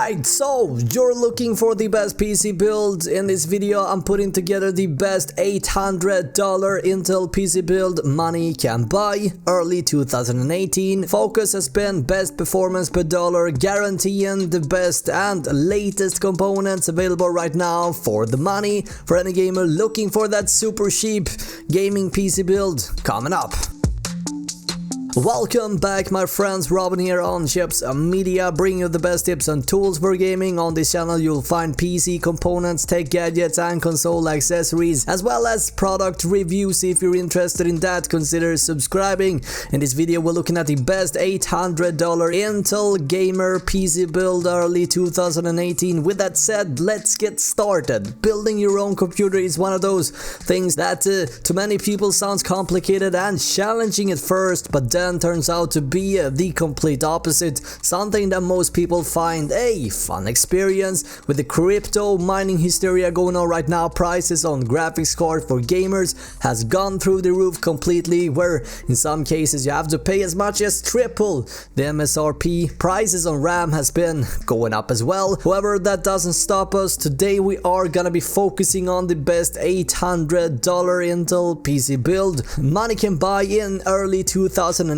Alright, so you're looking for the best PC build. In this video I'm putting together the best $800 Intel PC build money can buy early 2018. Focus has been best performance per dollar, guaranteeing the best and latest components available right now for the money for any gamer looking for that super cheap gaming PC build coming up. Welcome back my friends, Robin here on Chips Media, bringing you the best tips and tools for gaming. On this channel you'll find PC components, tech gadgets and console accessories, as well as product reviews. If you're interested in that, consider subscribing. In this video we're looking at the best $800 Intel gamer PC build early 2018. With that said, let's get started. Building your own computer is one of those things that to many people sounds complicated and challenging at first, but then turns out to be the complete opposite, something that most people find a fun experience. With the crypto mining hysteria going on right now, prices on graphics cards for gamers has gone through the roof completely, where in some cases you have to pay as much as triple the MSRP. Prices on RAM has been going up as well. However, that doesn't stop us. Today we are gonna be focusing on the best $800 Intel PC build money can buy in early 2018.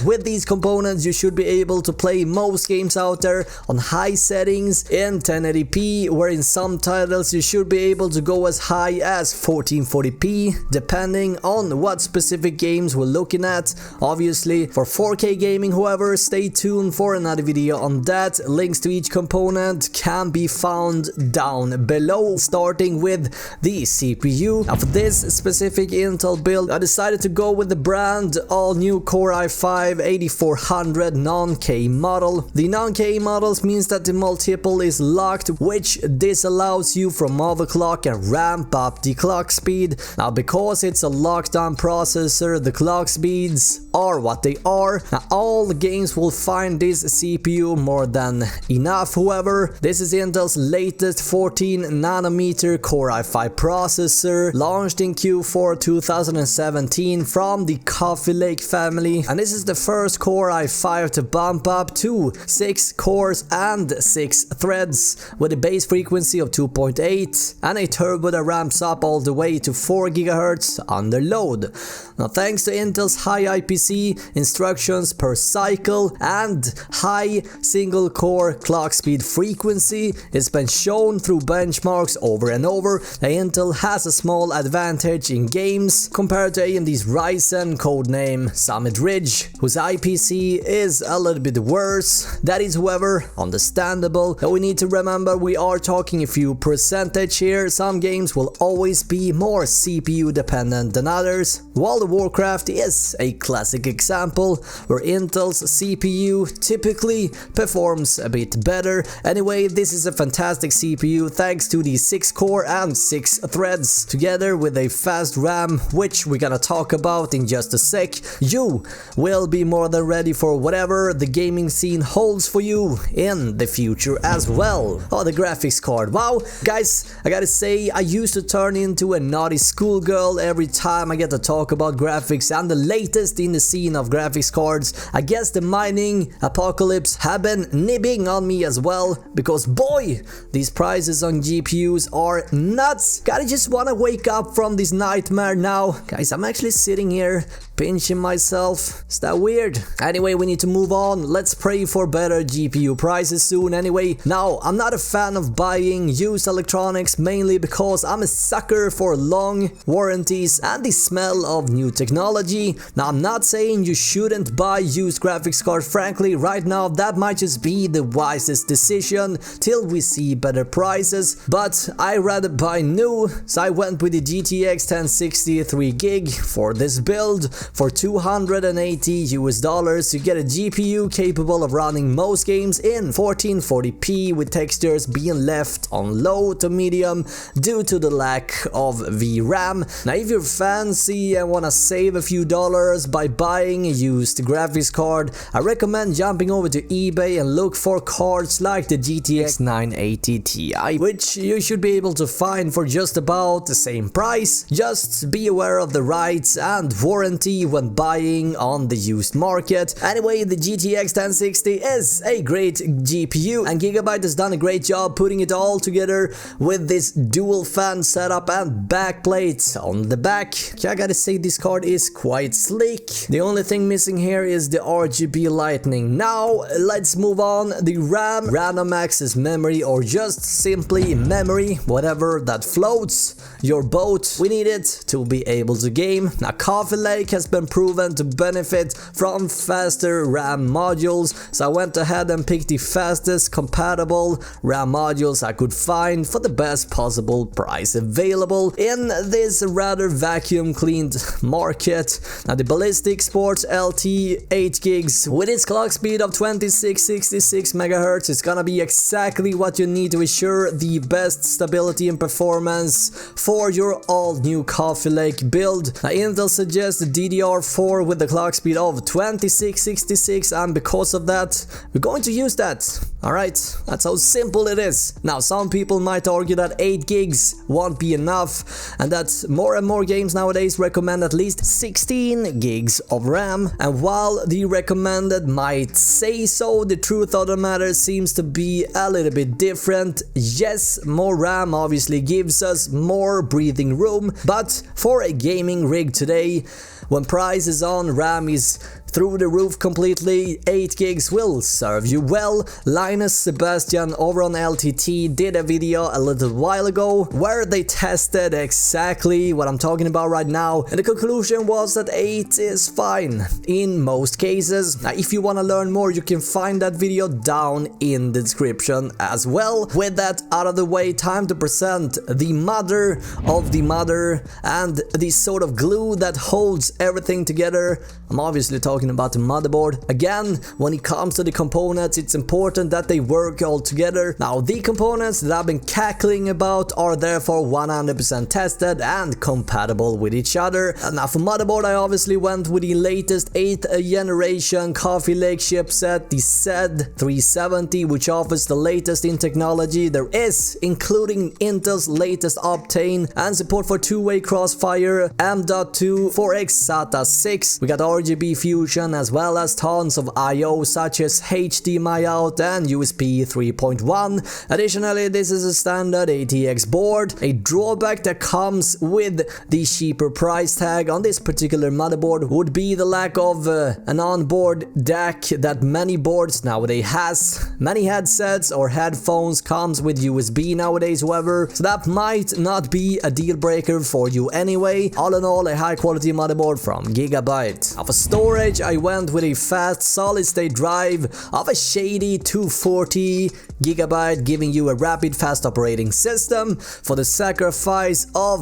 With these components you should be able to play most games out there on high settings in 1080p, where in some titles you should be able to go as high as 1440p depending on what specific games we're looking at. Obviously for 4K gaming, however, stay tuned for another video on that. Links to each component can be found down below, starting with the CPU. Now for this specific Intel build I decided to go with the brand all new Core i5-8400 non-K model. The non-K models means that the multiple is locked, which disallows you from overclock and ramp up the clock speed. Now because it's a locked down processor, the clock speeds are what they are. Now all the games will find this CPU more than enough. However, this is Intel's latest 14nm Core i5 processor, launched in Q4 2017 from the Coffee Lake family, and this is the first Core i5 to bump up to 6 cores and 6 threads with a base frequency of 2.8 and a turbo that ramps up all the way to 4 GHz under load. Now thanks to Intel's high IPC instructions per cycle and high single core clock speed frequency, it's been shown through benchmarks over and over that Intel has a small advantage in games compared to AMD's Ryzen, codename Summit Ridge, whose IPC is a little bit worse. That is, however, understandable. But we need to remember we are talking a few percentage here. Some games will always be more CPU dependent than others. World of Warcraft is a classic example where Intel's CPU typically performs a bit better. Anyway, this is a fantastic CPU thanks to the 6 core and 6 threads together with a fast RAM, which we're gonna talk about in just a sec. You will be more than ready for whatever the gaming scene holds for you in the future as well. Oh, the graphics card. Wow, guys, I gotta say, I used to turn into a naughty schoolgirl every time I get to talk about graphics and the latest in the scene of graphics cards. I guess the mining apocalypse have been nibbing on me as well, because boy, these prices on GPUs are nuts. Gotta just wanna wake up from this nightmare now. Guys, I'm actually sitting here pinching myself. Is that weird? Anyway, we need to move on. Let's pray for better GPU prices soon. Anyway, now I'm not a fan of buying used electronics, mainly because I'm a sucker for long warranties and the smell of new technology. Now I'm not saying you shouldn't buy used graphics cards. Frankly, right now that might just be the wisest decision till we see better prices, but I rather buy new, so I went with the GTX 1060 3GB for this build. For $280 US, you get a GPU capable of running most games in 1440p with textures being left on low to medium due to the lack of VRAM. Now if you're fancy and wanna save a few dollars by buying a used graphics card, I recommend jumping over to eBay and look for cards like the GTX 980 Ti, which you should be able to find for just about the same price. Just be aware of the rights and warranty see when buying on the used market. Anyway, the GTX 1060 is a great GPU, and Gigabyte has done a great job putting it all together with this dual fan setup and backplate on the back. I gotta say, this card is quite sleek. The only thing missing here is the RGB lighting. Now let's move on. The RAM, random access memory, or just simply memory, whatever that floats your boat. We need it to be able to game. Now Coffee Lake has been proven to benefit from faster RAM modules, so I went ahead and picked the fastest compatible RAM modules I could find for the best possible price available in this rather vacuum cleaned market. Now the Ballistic Sports LT 8 gigs with its clock speed of 2666 MHz is gonna be exactly what you need to ensure the best stability and performance for your all-new Coffee Lake build. Now Intel suggests the DDR4 with the clock speed of 2666, and because of that, we're going to use that. Alright, that's how simple it is. Now some people might argue that 8 gigs won't be enough, and that more and more games nowadays recommend at least 16 gigs of RAM, and while the recommended might say so, the truth of the matter seems to be a little bit different. Yes, more RAM obviously gives us more breathing room, but for a gaming rig today, when price is on, RAM is through the roof completely, 8 gigs will serve you well. Linus Sebastian over on LTT did a video a little while ago where they tested exactly what I'm talking about right now, and the conclusion was that 8 is fine in most cases. Now if you want to learn more, you can find that video down in the description as well. With that out of the way, time to present the mother of the mother and the sort of glue that holds everything together. I'm obviously talking about the motherboard. Again, when it comes to the components, it's important that they work all together. Now the components that I've been cackling about are therefore 100% tested and compatible with each other. And now for motherboard, I obviously went with the latest 8th generation Coffee Lake chipset, the Z370, which offers the latest in technology there is, including Intel's latest Optane and support for two-way crossfire, M.2, 4x SATA 6. We got RGB fusion as well as tons of I/O such as HDMI out and USB 3.1. Additionally, this is a standard ATX board. A drawback that comes with the cheaper price tag on this particular motherboard would be the lack of an onboard DAC that many boards nowadays has. Many headsets or headphones comes with USB nowadays, however, so that might not be a deal breaker for you anyway. All in all, a high quality motherboard from Gigabyte. Now for storage, I went with a fast solid state drive of a shady 240 GB, giving you a rapid fast operating system for the sacrifice of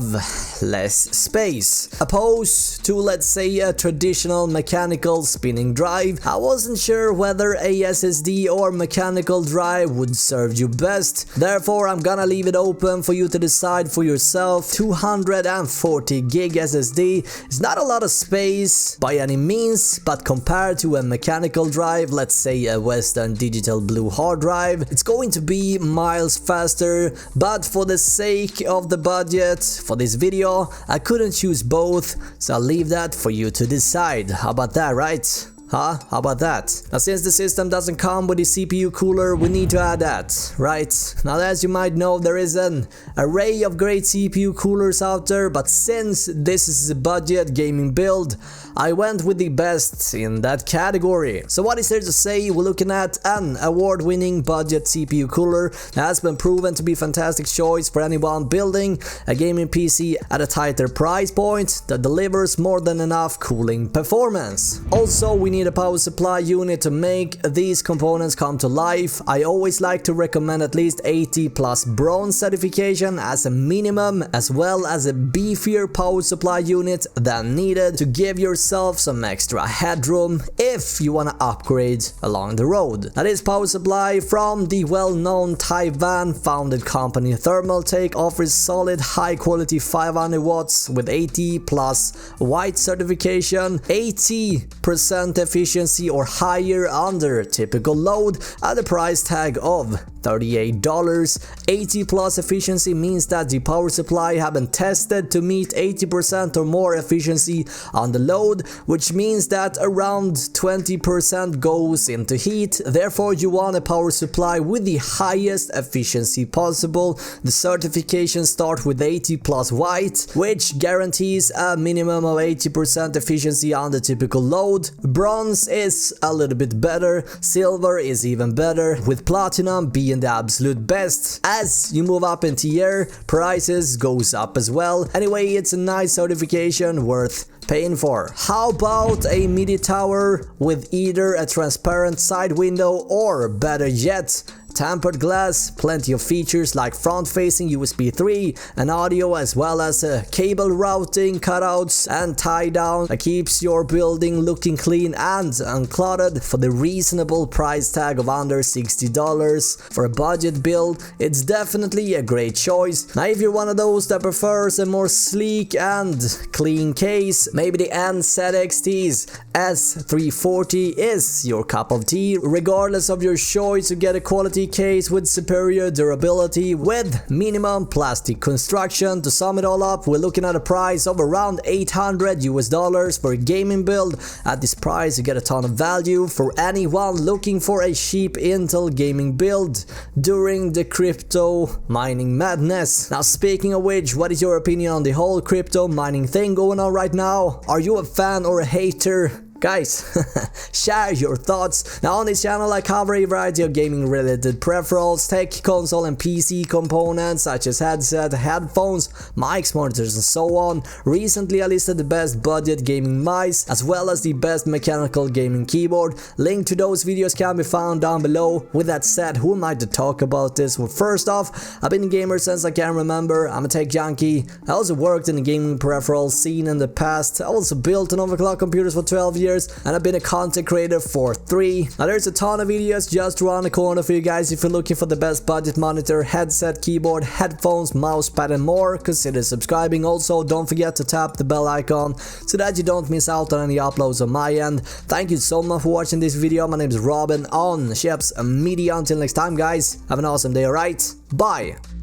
less space. Opposed to, let's say, a traditional mechanical spinning drive, I wasn't sure whether a SSD or mechanical drive would serve you best. Therefore, I'm gonna leave it open for you to decide for yourself. 240 gig SSD is not a lot of space by any means, but compared to a mechanical drive, let's say a Western Digital Blue hard drive, it's going to be miles faster. But for the sake of the budget for this video, I couldn't choose both, so I'll leave that for you to decide. How about that, right? Huh? How about that? Now since the system doesn't come with the CPU cooler, we need to add that, right? Now as you might know, there is an array of great CPU coolers out there, but since this is a budget gaming build, I went with the best in that category. So what is there to say? We're looking at an award-winning budget CPU cooler that has been proven to be a fantastic choice for anyone building a gaming PC at a tighter price point that delivers more than enough cooling performance. Also, we need a power supply unit to make these components come to life. I always like to recommend at least 80 plus bronze certification as a minimum, as well as a beefier power supply unit than needed to give yourself some extra headroom if you want to upgrade along the road. Now this power supply from the well-known Taiwan founded company Thermaltake offers solid high quality 500 watts with 80 plus white certification, 80% efficiency or higher under typical load at a price tag of $38. 80 plus efficiency means that the power supply have been tested to meet 80% or more efficiency on the load, which means that around 20% goes into heat. Therefore, you want a power supply with the highest efficiency possible. The certifications start with 80 plus white, which guarantees a minimum of 80% efficiency on the typical load. Bronze is a little bit better, silver is even better, with platinum being the absolute best. As you move up in tier, prices goes up as well. Anyway, it's a nice certification worth paying for. How about a MIDI tower with either a transparent side window or, better yet, tempered glass? Plenty of features like front-facing USB 3 and audio, as well as cable routing, cutouts and tie-down that keeps your building looking clean and uncluttered for the reasonable price tag of under $60. For a budget build, it's definitely a great choice. Now, if you're one of those that prefers a more sleek and clean case, maybe the NZXT's S340 is your cup of tea. Regardless of your choice, you get a quality case with superior durability with minimum plastic construction. To sum it all up, we're looking at a price of around $800 for a gaming build. At this price, you get a ton of value for anyone looking for a cheap Intel gaming build during the crypto mining madness. Now, speaking of which, what is your opinion on the whole crypto mining thing going on right now? Are you a fan or a hater? Guys, share your thoughts. Now, on this channel I cover a variety of gaming related peripherals, tech, console and PC components such as headset, headphones, mics, monitors and so on. Recently I listed the best budget gaming mice as well as the best mechanical gaming keyboard. Link to those videos can be found down below. With that said, who am I to talk about this? Well, first off, I've been a gamer since I can remember. I'm a tech junkie. I also worked in the gaming peripheral scene in the past. I also built an overclock computers for 12 years. And I've been a content creator for 3. Now, there's a ton of videos just around the corner for you guys. If you're looking for the best budget monitor, headset, keyboard, headphones, mousepad and more, consider subscribing. Also, don't forget to tap the bell icon so that you don't miss out on any uploads on my end. Thank you so much for watching this video. My name is Robin on Ships Media. Until next time, guys, have an awesome day, alright? Bye!